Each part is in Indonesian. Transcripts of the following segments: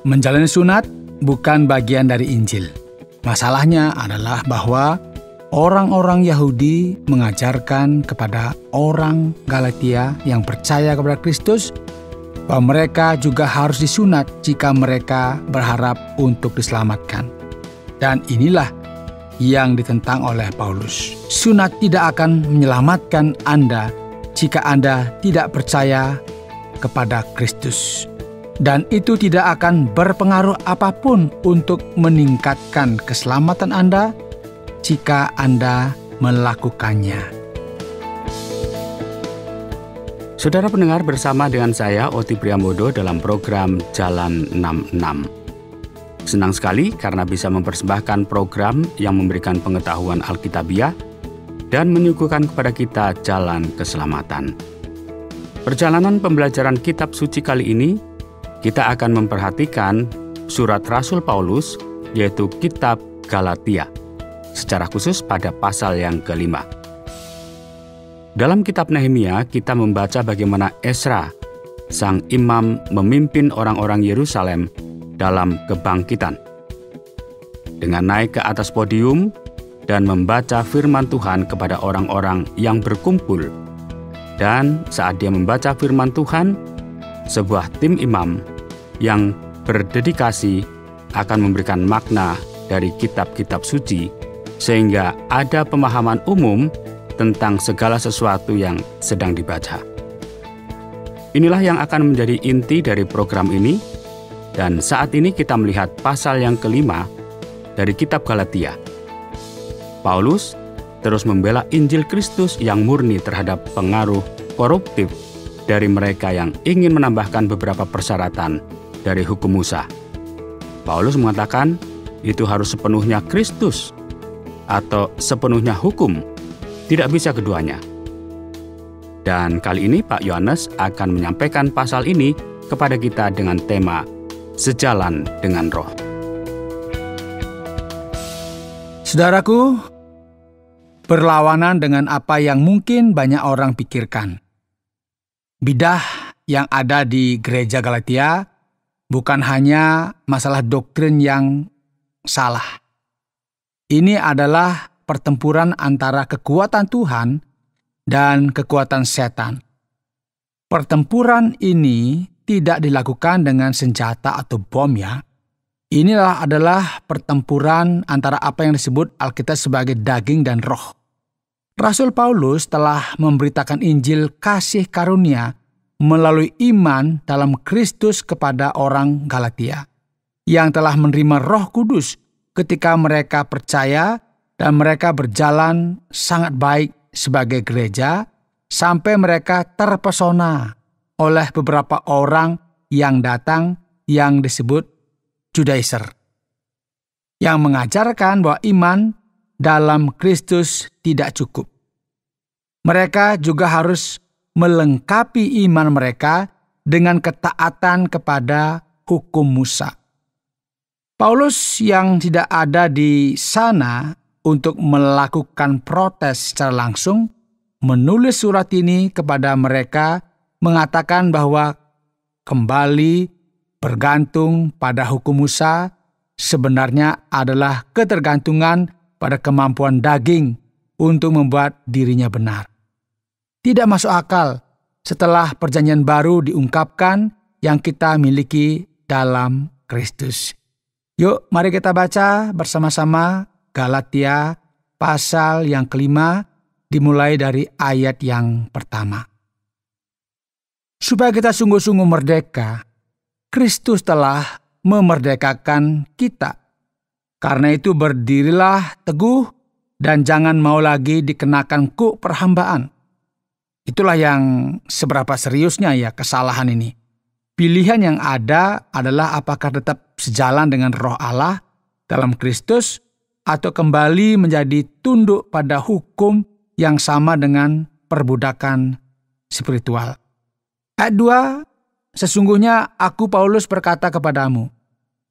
Menjalani sunat bukan bagian dari Injil. Masalahnya adalah bahwa orang-orang Yahudi mengajarkan kepada orang Galatia yang percaya kepada Kristus bahwa mereka juga harus disunat jika mereka berharap untuk diselamatkan. Dan inilah yang ditentang oleh Paulus. Sunat tidak akan menyelamatkan Anda jika Anda tidak percaya kepada Kristus. Dan itu tidak akan berpengaruh apapun untuk meningkatkan keselamatan Anda jika Anda melakukannya. Saudara pendengar, bersama dengan saya Oti Priambodo dalam program Jalan 66. Senang sekali karena bisa mempersembahkan program yang memberikan pengetahuan Alkitabiah dan menyuguhkan kepada kita jalan keselamatan. Perjalanan pembelajaran kitab suci kali ini, kita akan memperhatikan surat Rasul Paulus, yaitu kitab Galatia, secara khusus pada pasal yang ke-5. Dalam kitab Nehemia, kita membaca bagaimana Ezra, sang imam, memimpin orang-orang Yerusalem dalam kebangkitan. Dengan naik ke atas podium dan membaca firman Tuhan kepada orang-orang yang berkumpul. Dan saat dia membaca firman Tuhan, sebuah tim imam yang berdedikasi akan memberikan makna dari kitab-kitab suci, sehingga ada pemahaman umum tentang segala sesuatu yang sedang dibaca. Inilah yang akan menjadi inti dari program ini, dan saat ini kita melihat pasal yang ke-5 dari kitab Galatia. Paulus terus membela Injil Kristus yang murni terhadap pengaruh koruptif dari mereka yang ingin menambahkan beberapa persyaratan dari hukum Musa. Paulus mengatakan itu harus sepenuhnya Kristus atau sepenuhnya hukum, tidak bisa keduanya. Dan kali ini Pak Yohanes akan menyampaikan pasal ini kepada kita dengan tema Sejalan dengan Roh. Saudaraku, berlawanan dengan apa yang mungkin banyak orang pikirkan. Bidah yang ada di gereja Galatia bukan hanya masalah doktrin yang salah. Ini adalah pertempuran antara kekuatan Tuhan dan kekuatan setan. Pertempuran ini tidak dilakukan dengan senjata atau bom ya. Inilah adalah pertempuran antara apa yang disebut Alkitab sebagai daging dan roh. Rasul Paulus telah memberitakan Injil kasih karunia melalui iman dalam Kristus kepada orang Galatia yang telah menerima Roh Kudus ketika mereka percaya dan mereka berjalan sangat baik sebagai gereja sampai mereka terpesona oleh beberapa orang yang datang yang disebut Judaizer yang mengajarkan bahwa iman dalam Kristus tidak cukup. Mereka juga harus melengkapi iman mereka dengan ketaatan kepada hukum Musa. Paulus yang tidak ada di sana untuk melakukan protes secara langsung, menulis surat ini kepada mereka mengatakan bahwa kembali bergantung pada hukum Musa sebenarnya adalah ketergantungan pada kemampuan daging untuk membuat dirinya benar. Tidak masuk akal setelah perjanjian baru diungkapkan yang kita miliki dalam Kristus. Yuk, mari kita baca bersama-sama Galatia pasal yang ke-5 dimulai dari ayat yang pertama. Supaya kita sungguh-sungguh merdeka, Kristus telah memerdekakan kita. Karena itu berdirilah teguh dan jangan mau lagi dikenakan kuk perhambaan. Itulah yang seberapa seriusnya ya kesalahan ini. Pilihan yang ada adalah apakah tetap sejalan dengan Roh Allah dalam Kristus atau kembali menjadi tunduk pada hukum yang sama dengan perbudakan spiritual. Ayat 2, sesungguhnya aku Paulus berkata kepadamu,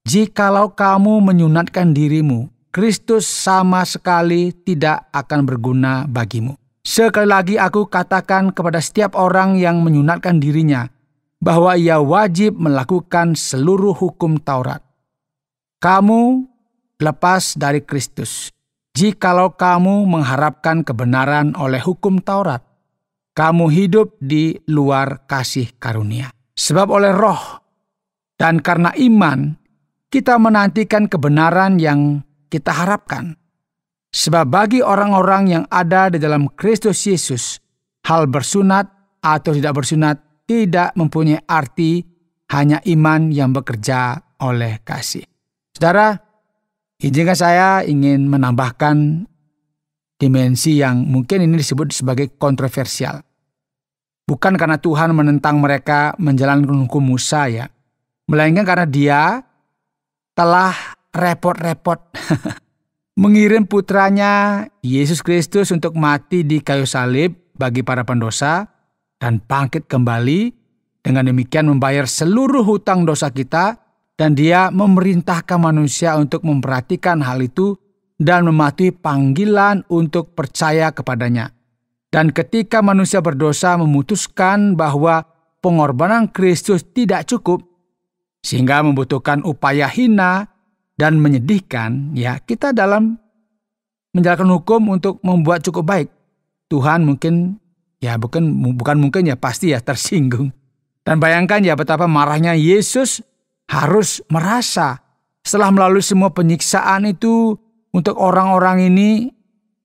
jikalau kamu menyunatkan dirimu, Kristus sama sekali tidak akan berguna bagimu. Sekali lagi aku katakan kepada setiap orang yang menyunatkan dirinya, bahwa ia wajib melakukan seluruh hukum Taurat. Kamu lepas dari Kristus. Jikalau kamu mengharapkan kebenaran oleh hukum Taurat, kamu hidup di luar kasih karunia. Sebab oleh Roh dan karena iman, kita menantikan kebenaran yang kita harapkan. Sebab bagi orang-orang yang ada di dalam Kristus Yesus, hal bersunat atau tidak bersunat tidak mempunyai arti, hanya iman yang bekerja oleh kasih. Saudara, izinkan saya ingin menambahkan dimensi yang mungkin ini disebut sebagai kontroversial. Bukan karena Tuhan menentang mereka menjalankan hukum Musa ya, melainkan karena Dia telah repot-repot mengirim putranya Yesus Kristus untuk mati di kayu salib bagi para pendosa dan bangkit kembali, dengan demikian membayar seluruh hutang dosa kita. Dan Dia memerintahkan manusia untuk memperhatikan hal itu dan mematuhi panggilan untuk percaya kepadanya. Dan ketika manusia berdosa memutuskan bahwa pengorbanan Kristus tidak cukup, sehingga membutuhkan upaya hina dan menyedihkan, ya kita dalam menjalankan hukum untuk membuat cukup baik. Tuhan mungkin, ya bukan mungkin ya pasti ya tersinggung. Dan bayangkan ya betapa marahnya Yesus harus merasa setelah melalui semua penyiksaan itu untuk orang-orang ini,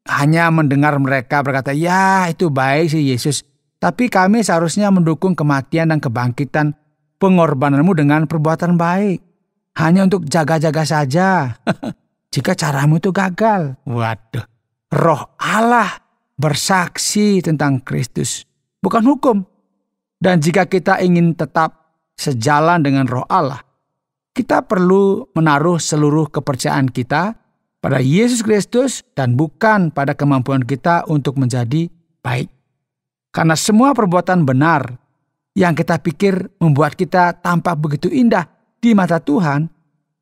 hanya mendengar mereka berkata, ya itu baik sih Yesus, tapi kami seharusnya mendukung kematian dan kebangkitan pengorbananmu dengan perbuatan baik. Hanya untuk jaga-jaga saja. Jika caramu itu gagal. Waduh, Roh Allah bersaksi tentang Kristus, bukan hukum. Dan jika kita ingin tetap sejalan dengan Roh Allah, kita perlu menaruh seluruh kepercayaan kita pada Yesus Kristus dan bukan pada kemampuan kita untuk menjadi baik. Karena semua perbuatan benar yang kita pikir membuat kita tampak begitu indah di mata Tuhan,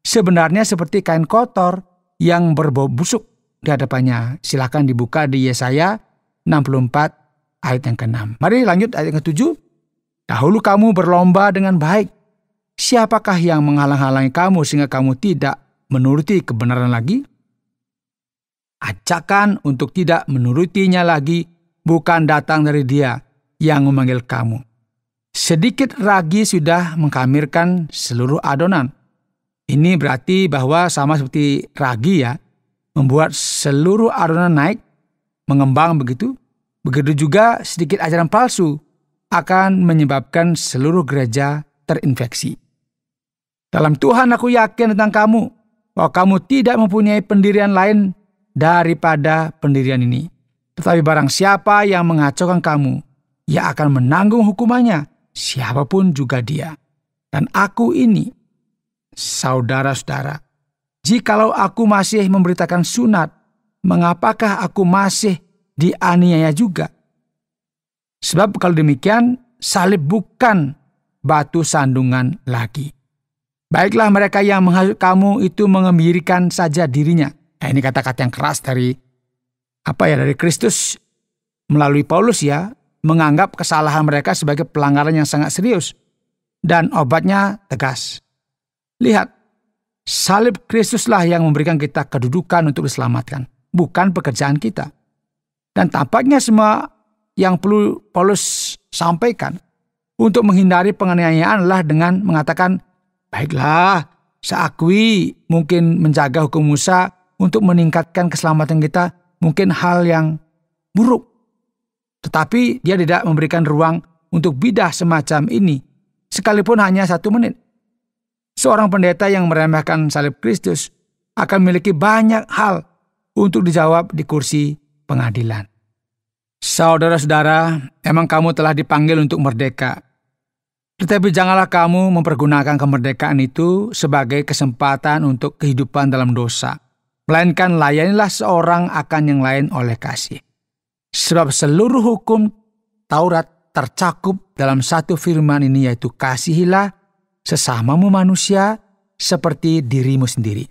sebenarnya seperti kain kotor yang berbau busuk di hadapannya. Silakan dibuka di Yesaya 64 ayat yang ke-6. Mari lanjut ayat yang ke-7. Dahulu kamu berlomba dengan baik. Siapakah yang menghalang-halangi kamu sehingga kamu tidak menuruti kebenaran lagi? Ajakan untuk tidak menurutinya lagi bukan datang dari Dia yang memanggil kamu. Sedikit ragi sudah mengkhamirkan seluruh adonan. Ini berarti bahwa sama seperti ragi ya, membuat seluruh adonan naik, mengembang begitu. Begitu juga sedikit ajaran palsu akan menyebabkan seluruh gereja terinfeksi. Dalam Tuhan aku yakin tentang kamu, bahwa kamu tidak mempunyai pendirian lain daripada pendirian ini. Tetapi barang siapa yang mengacaukan kamu, ia akan menanggung hukumannya, siapapun juga dia. Dan aku ini, saudara-saudara, jikalau aku masih memberitakan sunat, mengapakah aku masih dianiaya juga? Sebab kalau demikian, salib bukan batu sandungan lagi. Baiklah mereka yang menghasut kamu itu mengembirikan saja dirinya. Ini kata-kata yang keras dari Kristus melalui Paulus ya, menganggap kesalahan mereka sebagai pelanggaran yang sangat serius dan obatnya tegas. Lihat, salib Kristuslah yang memberikan kita kedudukan untuk diselamatkan, bukan pekerjaan kita. Dan tampaknya semua yang perlu Paulus sampaikan untuk menghindari penganiayaan adalah dengan mengatakan, baiklah, saya akui mungkin menjaga hukum Musa untuk meningkatkan keselamatan kita mungkin hal yang buruk. Tetapi dia tidak memberikan ruang untuk bidah semacam ini, sekalipun hanya 1 menit. Seorang pendeta yang meremehkan salib Kristus akan memiliki banyak hal untuk dijawab di kursi pengadilan. Saudara-saudara, emang kamu telah dipanggil untuk merdeka. Tetapi janganlah kamu mempergunakan kemerdekaan itu sebagai kesempatan untuk kehidupan dalam dosa. Melainkan layanilah seorang akan yang lain oleh kasih. Sebab seluruh hukum Taurat tercakup dalam satu firman ini, yaitu kasihilah sesamamu manusia seperti dirimu sendiri.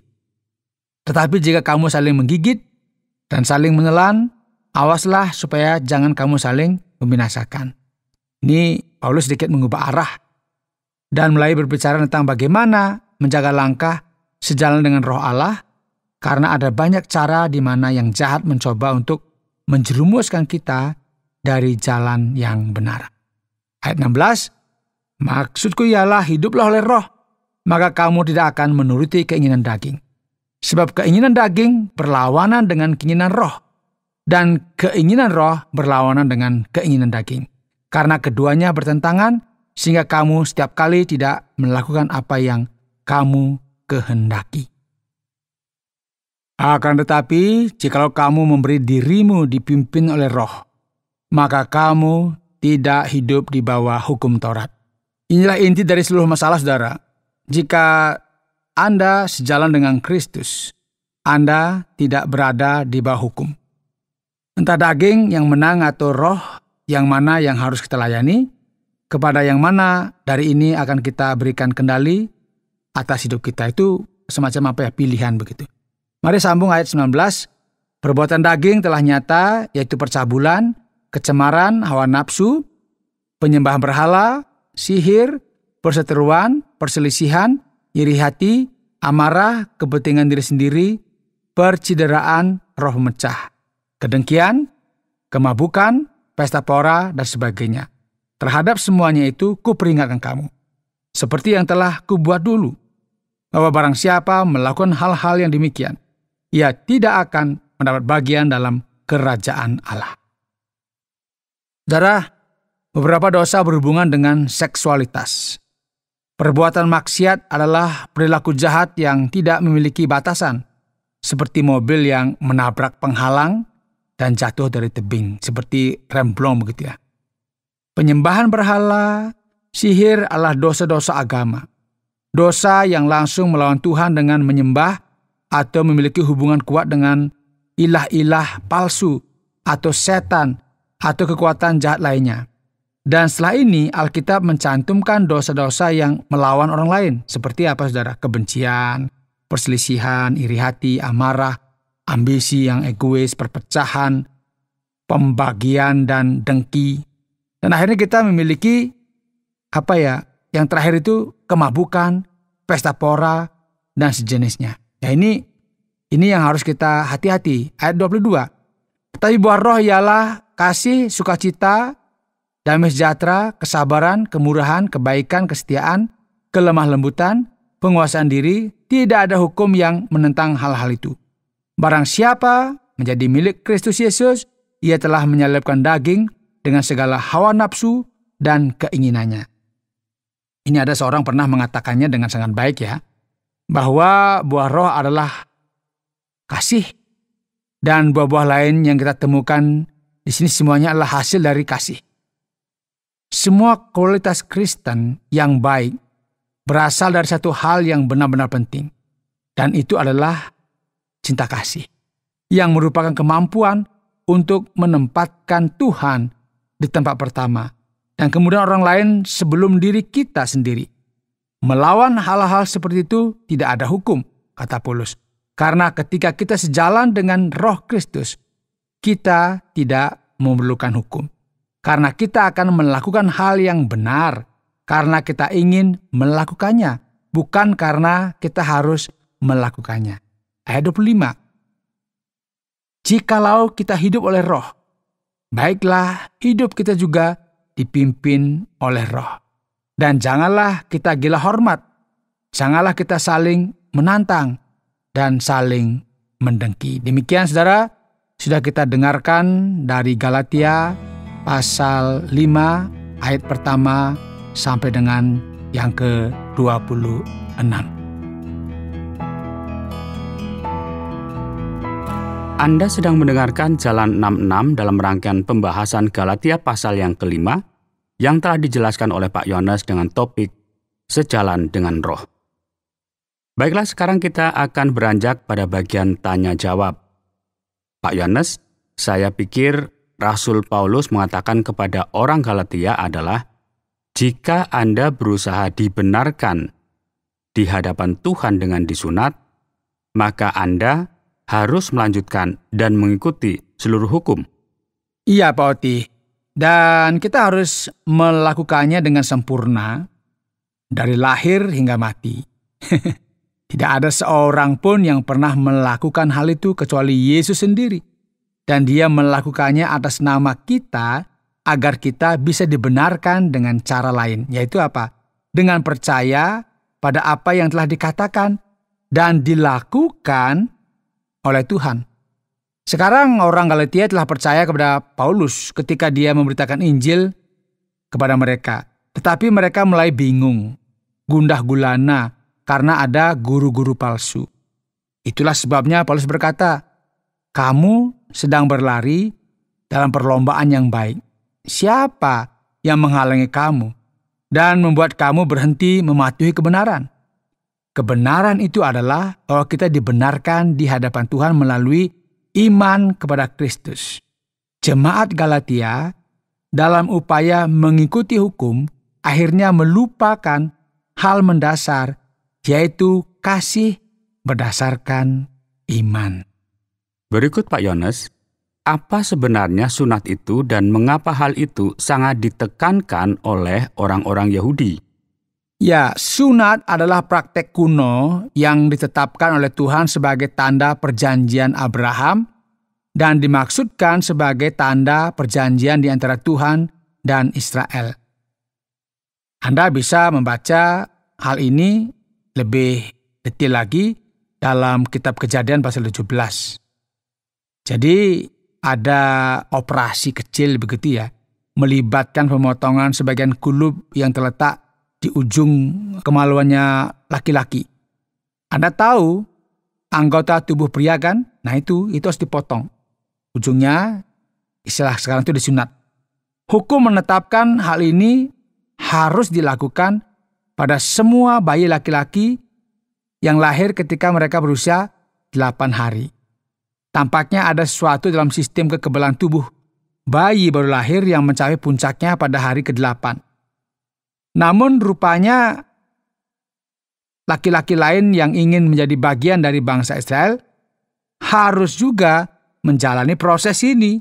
Tetapi jika kamu saling menggigit dan saling menelan, awaslah supaya jangan kamu saling membinasakan. Ini Paulus sedikit mengubah arah dan mulai berbicara tentang bagaimana menjaga langkah sejalan dengan Roh Allah, karena ada banyak cara di mana yang jahat mencoba untuk menjerumuskan kita dari jalan yang benar. Ayat 16, maksudku ialah hiduplah oleh Roh, maka kamu tidak akan menuruti keinginan daging. Sebab keinginan daging berlawanan dengan keinginan Roh, dan keinginan Roh berlawanan dengan keinginan daging. Karena keduanya bertentangan, sehingga kamu setiap kali tidak melakukan apa yang kamu kehendaki. Akan tetapi, jikalau kamu memberi dirimu dipimpin oleh Roh, maka kamu tidak hidup di bawah hukum Taurat. Inilah inti dari seluruh masalah, saudara. Jika Anda sejalan dengan Kristus, Anda tidak berada di bawah hukum. Entah daging yang menang atau Roh yang mana yang harus kita layani, kepada yang mana dari ini akan kita berikan kendali atas hidup kita, itu semacam pilihan begitu. Mari sambung ayat 19. Perbuatan daging telah nyata, yaitu percabulan, kecemaran, hawa nafsu, penyembahan berhala, sihir, perseteruan, perselisihan, iri hati, amarah, kepentingan diri sendiri, percideraan, roh mecah, kedengkian, kemabukan, pesta pora, dan sebagainya. Terhadap semuanya itu kuperingatkan kamu, seperti yang telah kubuat dulu, bahwa barang siapa melakukan hal-hal yang demikian, ia tidak akan mendapat bagian dalam kerajaan Allah. Saudara, beberapa dosa berhubungan dengan seksualitas. Perbuatan maksiat adalah perilaku jahat yang tidak memiliki batasan, seperti mobil yang menabrak penghalang dan jatuh dari tebing, seperti remblong begitu ya. Penyembahan berhala, sihir adalah dosa-dosa agama. Dosa yang langsung melawan Tuhan dengan menyembah atau memiliki hubungan kuat dengan ilah-ilah palsu atau setan atau kekuatan jahat lainnya. Dan setelah ini Alkitab mencantumkan dosa-dosa yang melawan orang lain. Seperti apa, saudara? Kebencian, perselisihan, iri hati, amarah, ambisi yang egois, perpecahan, pembagian, dan dengki. Dan akhirnya kita memiliki yang terakhir itu kemabukan, pesta pora, dan sejenisnya. Ya ini yang harus kita hati-hati. Ayat 22. Tapi buah roh ialah kasih, sukacita, damai sejahtera, kesabaran, kemurahan, kebaikan, kesetiaan, kelemah lembutan, penguasaan diri. Tidak ada hukum yang menentang hal-hal itu. Barang siapa menjadi milik Kristus Yesus, ia telah menyalibkan daging dengan segala hawa nafsu dan keinginannya. Ini ada seorang pernah mengatakannya dengan sangat baik ya, bahwa buah roh adalah kasih, dan buah-buah lain yang kita temukan di sini semuanya adalah hasil dari kasih. Semua kualitas Kristen yang baik berasal dari satu hal yang benar-benar penting, dan itu adalah cinta kasih, yang merupakan kemampuan untuk menempatkan Tuhan di tempat pertama, dan kemudian orang lain sebelum diri kita sendiri. Melawan hal-hal seperti itu tidak ada hukum, kata Paulus. Karena ketika kita sejalan dengan Roh Kristus, kita tidak memerlukan hukum. Karena kita akan melakukan hal yang benar, karena kita ingin melakukannya, bukan karena kita harus melakukannya. Ayat 25. Jikalau kita hidup oleh Roh, baiklah hidup kita juga dipimpin oleh Roh. Dan janganlah kita gila hormat, janganlah kita saling menantang dan saling mendengki. Demikian saudara, sudah kita dengarkan dari Galatia pasal 5 ayat pertama sampai dengan yang ke-26. Anda sedang mendengarkan Jalan 66 dalam rangkaian pembahasan Galatia pasal yang kelima, yang telah dijelaskan oleh Pak Yohanes dengan topik Sejalan dengan Roh. Baiklah, sekarang kita akan beranjak pada bagian tanya jawab. Pak Yohanes, saya pikir Rasul Paulus mengatakan kepada orang Galatia adalah, jika Anda berusaha dibenarkan di hadapan Tuhan dengan disunat, maka Anda harus melanjutkan dan mengikuti seluruh hukum. Iya, Pak Oti. Dan kita harus melakukannya dengan sempurna. dari lahir hingga mati. Tidak ada seorang pun yang pernah melakukan hal itu kecuali Yesus sendiri. Dan dia melakukannya atas nama kita agar kita bisa dibenarkan dengan cara lain. Yaitu apa? Dengan percaya pada apa yang telah dikatakan dan dilakukan oleh Tuhan. Sekarang orang Galatia telah percaya kepada Paulus ketika dia memberitakan Injil kepada mereka. Tetapi mereka mulai bingung, gundah gulana, karena ada guru-guru palsu. Itulah sebabnya Paulus berkata, "Kamu sedang berlari dalam perlombaan yang baik. Siapa yang menghalangi kamu dan membuat kamu berhenti mematuhi kebenaran?" Kebenaran itu adalah bahwa kita dibenarkan di hadapan Tuhan melalui iman kepada Kristus. Jemaat Galatia dalam upaya mengikuti hukum akhirnya melupakan hal mendasar, yaitu kasih berdasarkan iman. Berikut Pak Yones, apa sebenarnya sunat itu dan mengapa hal itu sangat ditekankan oleh orang-orang Yahudi? Ya, sunat adalah praktek kuno yang ditetapkan oleh Tuhan sebagai tanda perjanjian Abraham dan dimaksudkan sebagai tanda perjanjian di antara Tuhan dan Israel. Anda bisa membaca hal ini lebih detail lagi dalam kitab Kejadian pasal 17. Jadi ada operasi kecil begitu ya, melibatkan pemotongan sebagian kulub yang terletak di ujung kemaluannya laki-laki. Anda tahu anggota tubuh pria kan? Nah itu harus dipotong. Ujungnya istilah sekarang itu disunat. Hukum menetapkan hal ini harus dilakukan pada semua bayi laki-laki yang lahir ketika mereka berusia 8 hari. Tampaknya ada sesuatu dalam sistem kekebalan tubuh bayi baru lahir yang mencapai puncaknya pada hari ke-8. Namun rupanya laki-laki lain yang ingin menjadi bagian dari bangsa Israel harus juga menjalani proses ini.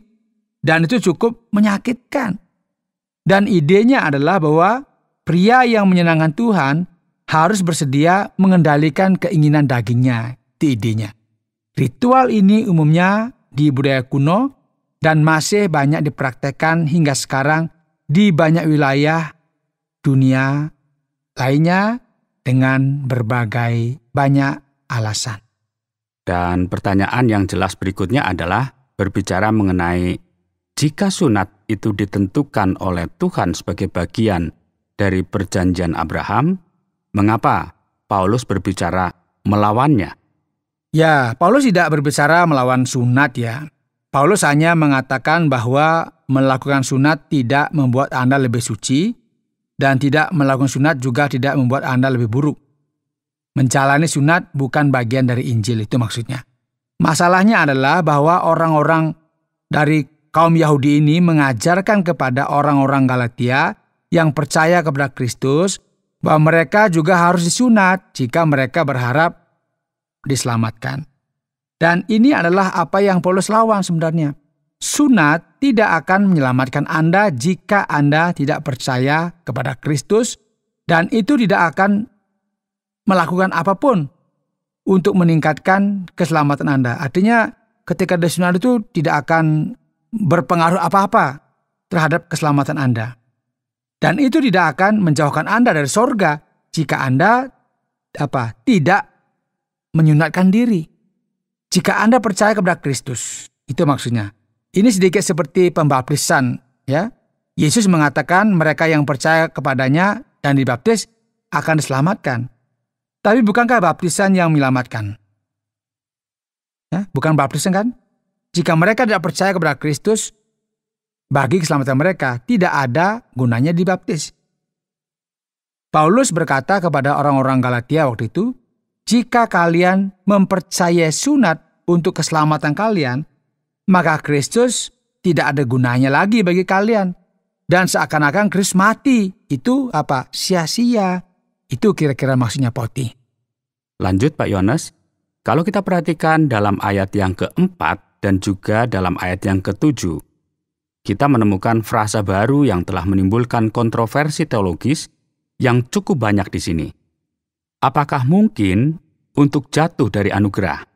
Dan itu cukup menyakitkan. Dan idenya adalah bahwa pria yang menyenangkan Tuhan harus bersedia mengendalikan keinginan dagingnya. Itu idenya. Ritual ini umumnya di budaya kuno dan masih banyak dipraktekkan hingga sekarang di banyak wilayah dunia lainnya dengan berbagai banyak alasan. Dan pertanyaan yang jelas berikutnya adalah berbicara mengenai jika sunat itu ditentukan oleh Tuhan sebagai bagian dari perjanjian Abraham, mengapa Paulus berbicara melawannya? Ya, Paulus tidak berbicara melawan sunat ya. Paulus hanya mengatakan bahwa melakukan sunat tidak membuat Anda lebih suci, dan tidak melakukan sunat juga tidak membuat Anda lebih buruk. Menjalani sunat bukan bagian dari Injil, itu maksudnya. Masalahnya adalah bahwa orang-orang dari kaum Yahudi ini mengajarkan kepada orang-orang Galatia yang percaya kepada Kristus bahwa mereka juga harus disunat jika mereka berharap diselamatkan. Dan ini adalah apa yang Paulus lawan sebenarnya. Sunat tidak akan menyelamatkan Anda jika Anda tidak percaya kepada Kristus, dan itu tidak akan melakukan apapun untuk meningkatkan keselamatan Anda. Artinya ketika disunat itu tidak akan berpengaruh apa-apa terhadap keselamatan Anda. Dan itu tidak akan menjauhkan Anda dari sorga jika Anda tidak menyunatkan diri. Jika Anda percaya kepada Kristus, itu maksudnya. Ini sedikit seperti pembaptisan, ya. Yesus mengatakan mereka yang percaya kepadanya dan dibaptis akan diselamatkan. Tapi bukankah baptisan yang menyelamatkan? Ya, bukan baptisan kan? Jika mereka tidak percaya kepada Kristus, bagi keselamatan mereka tidak ada gunanya dibaptis. Paulus berkata kepada orang-orang Galatia waktu itu, jika kalian mempercayai sunat untuk keselamatan kalian, maka Kristus tidak ada gunanya lagi bagi kalian. Dan seakan-akan Kristus mati. Itu sia-sia. Itu kira-kira maksudnya Poti. Lanjut Pak Yones, kalau kita perhatikan dalam ayat yang keempat dan juga dalam ayat yang ketujuh, kita menemukan frasa baru yang telah menimbulkan kontroversi teologis, yang cukup banyak di sini. Apakah mungkin untuk jatuh dari anugerah?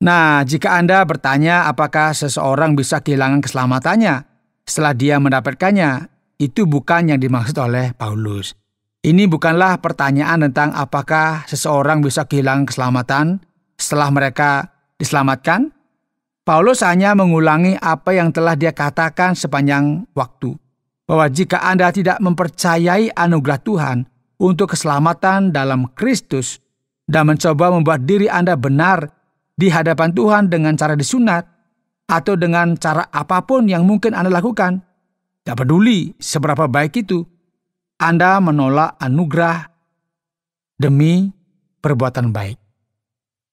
Nah, jika Anda bertanya apakah seseorang bisa kehilangan keselamatannya setelah dia mendapatkannya, itu bukan yang dimaksud oleh Paulus. Ini bukanlah pertanyaan tentang apakah seseorang bisa kehilangan keselamatan setelah mereka diselamatkan. Paulus hanya mengulangi apa yang telah dia katakan sepanjang waktu, bahwa jika Anda tidak mempercayai anugerah Tuhan untuk keselamatan dalam Kristus dan mencoba membuat diri Anda benar di hadapan Tuhan dengan cara disunat atau dengan cara apapun yang mungkin Anda lakukan, tidak peduli seberapa baik itu, Anda menolak anugerah demi perbuatan baik.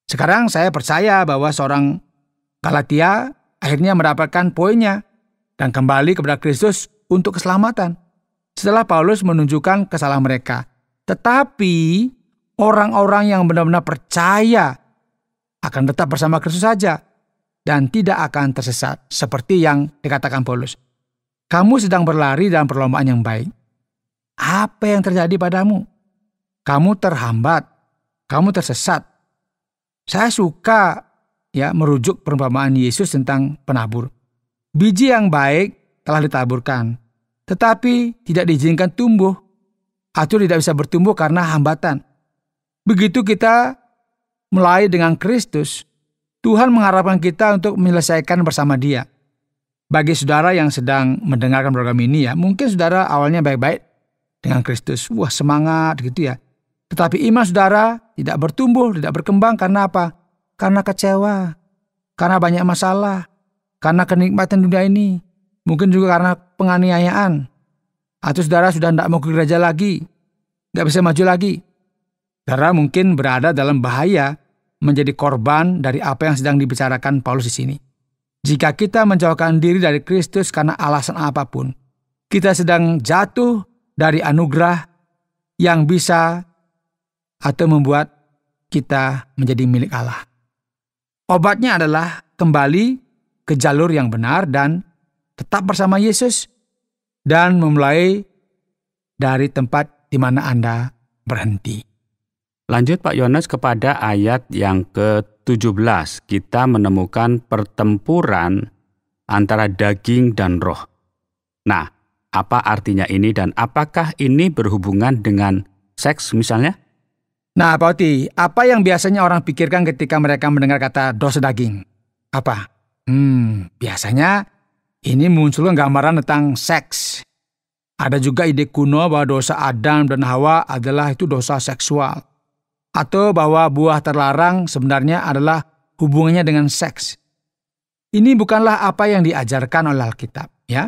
Sekarang saya percaya bahwa seorang Galatia akhirnya mendapatkan poinnya dan kembali kepada Kristus untuk keselamatan setelah Paulus menunjukkan kesalahan mereka. Tetapi orang-orang yang benar-benar percaya akan tetap bersama Kristus saja dan tidak akan tersesat, seperti yang dikatakan Paulus. Kamu sedang berlari dalam perlombaan yang baik. Apa yang terjadi padamu? Kamu terhambat, kamu tersesat. Saya suka merujuk perumpamaan Yesus tentang penabur. Biji yang baik telah ditaburkan, tetapi tidak diizinkan tumbuh atau tidak bisa bertumbuh karena hambatan. Begitu kita mulai dengan Kristus, Tuhan mengharapkan kita untuk menyelesaikan bersama Dia. Bagi saudara yang sedang mendengarkan program ini mungkin saudara awalnya baik-baik dengan Kristus. Wah, semangat gitu ya. Tetapi iman saudara tidak bertumbuh, tidak berkembang karena apa? Karena kecewa, karena banyak masalah, karena kenikmatan dunia ini, mungkin juga karena penganiayaan, atau saudara sudah tidak mau ke gereja lagi, nggak bisa maju lagi. Saudara mungkin berada dalam bahaya menjadi korban dari apa yang sedang dibicarakan Paulus di sini. Jika kita menjauhkan diri dari Kristus karena alasan apapun, kita sedang jatuh dari anugerah yang bisa atau membuat kita menjadi milik Allah. Obatnya adalah kembali ke jalur yang benar dan tetap bersama Yesus dan memulai dari tempat di mana Anda berhenti. Lanjut Pak Yones kepada ayat yang ke-17. Kita menemukan pertempuran antara daging dan roh. Nah, apa artinya ini dan apakah ini berhubungan dengan seks misalnya? Nah, Pak Oti, apa yang biasanya orang pikirkan ketika mereka mendengar kata dosa daging? Apa? Biasanya ini munculkan gambaran tentang seks. Ada juga ide kuno bahwa dosa Adam dan Hawa adalah itu dosa seksual. Atau bahwa buah terlarang sebenarnya adalah hubungannya dengan seks. Ini bukanlah apa yang diajarkan oleh Alkitab, ya.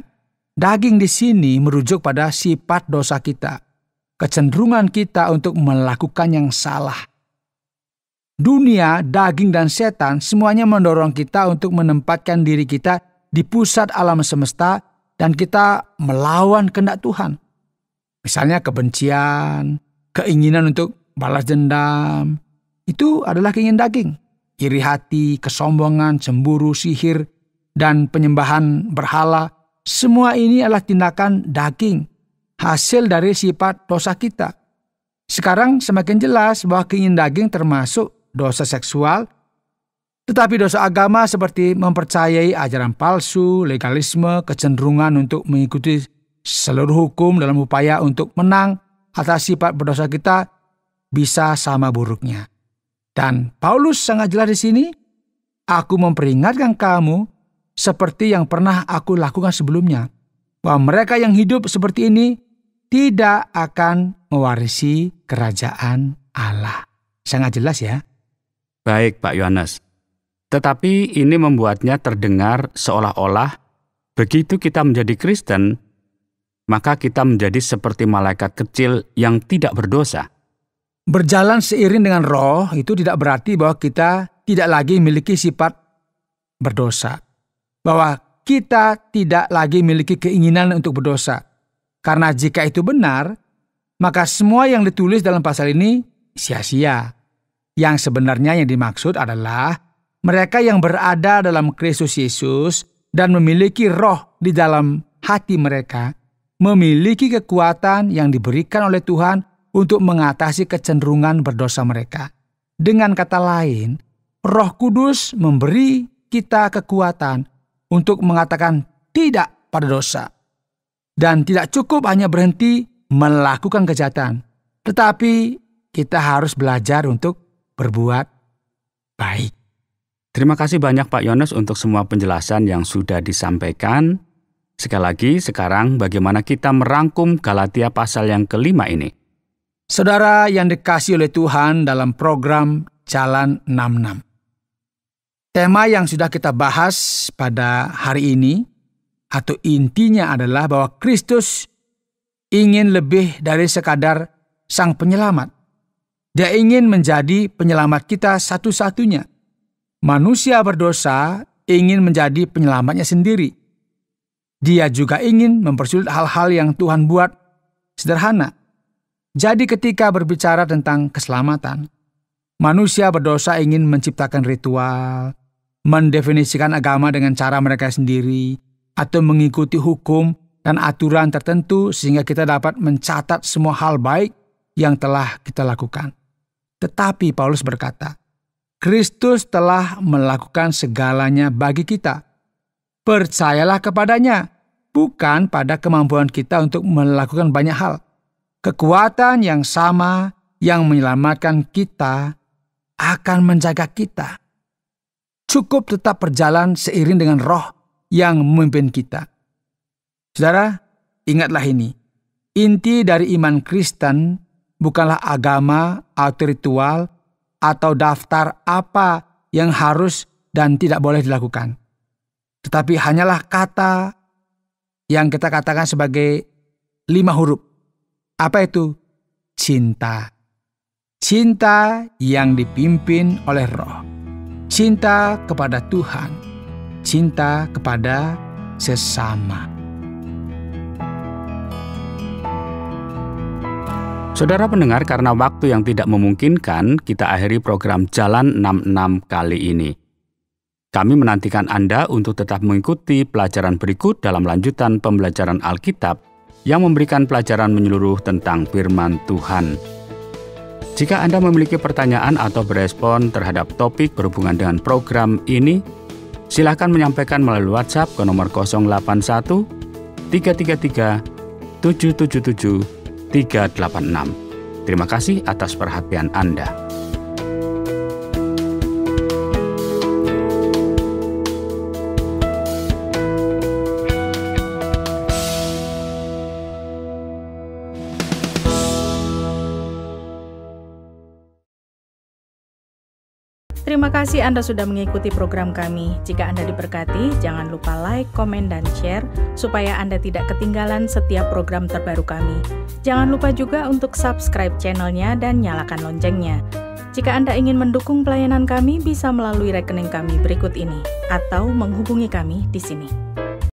Daging di sini merujuk pada sifat dosa kita. Kecenderungan kita untuk melakukan yang salah. Dunia, daging, dan setan semuanya mendorong kita untuk menempatkan diri kita di pusat alam semesta dan kita melawan kehendak Tuhan. Misalnya kebencian, keinginan untuk balas dendam, itu adalah keinginan daging. Iri hati, kesombongan, cemburu, sihir, dan penyembahan berhala, semua ini adalah tindakan daging. Hasil dari sifat dosa kita. Sekarang semakin jelas bahwa keinginan daging termasuk dosa seksual, tetapi dosa agama seperti mempercayai ajaran palsu, legalisme, kecenderungan untuk mengikuti seluruh hukum dalam upaya untuk menang atas sifat berdosa kita bisa sama buruknya. Dan Paulus sangat jelas di sini, aku memperingatkan kamu seperti yang pernah aku lakukan sebelumnya, bahwa mereka yang hidup seperti ini tidak akan mewarisi kerajaan Allah. Sangat jelas ya. Baik Pak Yohanes. Tetapi ini membuatnya terdengar seolah-olah begitu kita menjadi Kristen, maka kita menjadi seperti malaikat kecil yang tidak berdosa. Berjalan seiring dengan roh itu tidak berarti bahwa kita tidak lagi memiliki sifat berdosa. Bahwa kita tidak lagi memiliki keinginan untuk berdosa. Karena jika itu benar, maka semua yang ditulis dalam pasal ini sia-sia. Yang sebenarnya yang dimaksud adalah mereka yang berada dalam Kristus Yesus dan memiliki roh di dalam hati mereka, memiliki kekuatan yang diberikan oleh Tuhan untuk mengatasi kecenderungan berdosa mereka. Dengan kata lain, Roh Kudus memberi kita kekuatan untuk mengatakan tidak pada dosa. Dan tidak cukup hanya berhenti melakukan kejahatan, tetapi kita harus belajar untuk berbuat baik. Terima kasih banyak Pak Yones untuk semua penjelasan yang sudah disampaikan. Sekali lagi, sekarang bagaimana kita merangkum Galatia pasal yang kelima ini? Saudara yang dikasihi oleh Tuhan dalam program Jalan 66. Tema yang sudah kita bahas pada hari ini, atau intinya adalah bahwa Kristus ingin lebih dari sekadar Sang Penyelamat. Dia ingin menjadi penyelamat kita satu-satunya. Manusia berdosa ingin menjadi penyelamatnya sendiri. Dia juga ingin mempersulit hal-hal yang Tuhan buat sederhana. Jadi ketika berbicara tentang keselamatan, manusia berdosa ingin menciptakan ritual, mendefinisikan agama dengan cara mereka sendiri, atau mengikuti hukum dan aturan tertentu sehingga kita dapat mencatat semua hal baik yang telah kita lakukan. Tetapi Paulus berkata, Kristus telah melakukan segalanya bagi kita. Percayalah kepadanya, bukan pada kemampuan kita untuk melakukan banyak hal. Kekuatan yang sama yang menyelamatkan kita akan menjaga kita. Cukup tetap berjalan seiring dengan Roh yang memimpin kita. Saudara, ingatlah ini. Inti dari iman Kristen bukanlah agama atau ritual atau daftar apa yang harus dan tidak boleh dilakukan. Tetapi hanyalah kata yang kita katakan sebagai 5 huruf. Apa itu? Cinta. Cinta yang dipimpin oleh Roh. Cinta kepada Tuhan. Cinta kepada sesama. Saudara pendengar, karena waktu yang tidak memungkinkan, kita akhiri program Jalan 66 kali ini. Kami menantikan Anda untuk tetap mengikuti pelajaran berikut dalam lanjutan pembelajaran Alkitab yang memberikan pelajaran menyeluruh tentang firman Tuhan. Jika Anda memiliki pertanyaan atau berespon terhadap topik berhubungan dengan program ini, silakan menyampaikan melalui WhatsApp ke nomor 081 333 777 386. Terima kasih atas perhatian Anda. Terima kasih Anda sudah mengikuti program kami. Jika Anda diberkati, jangan lupa like, komen, dan share supaya Anda tidak ketinggalan setiap program terbaru kami. Jangan lupa juga untuk subscribe channelnya dan nyalakan loncengnya. Jika Anda ingin mendukung pelayanan kami, bisa melalui rekening kami berikut ini atau menghubungi kami di sini.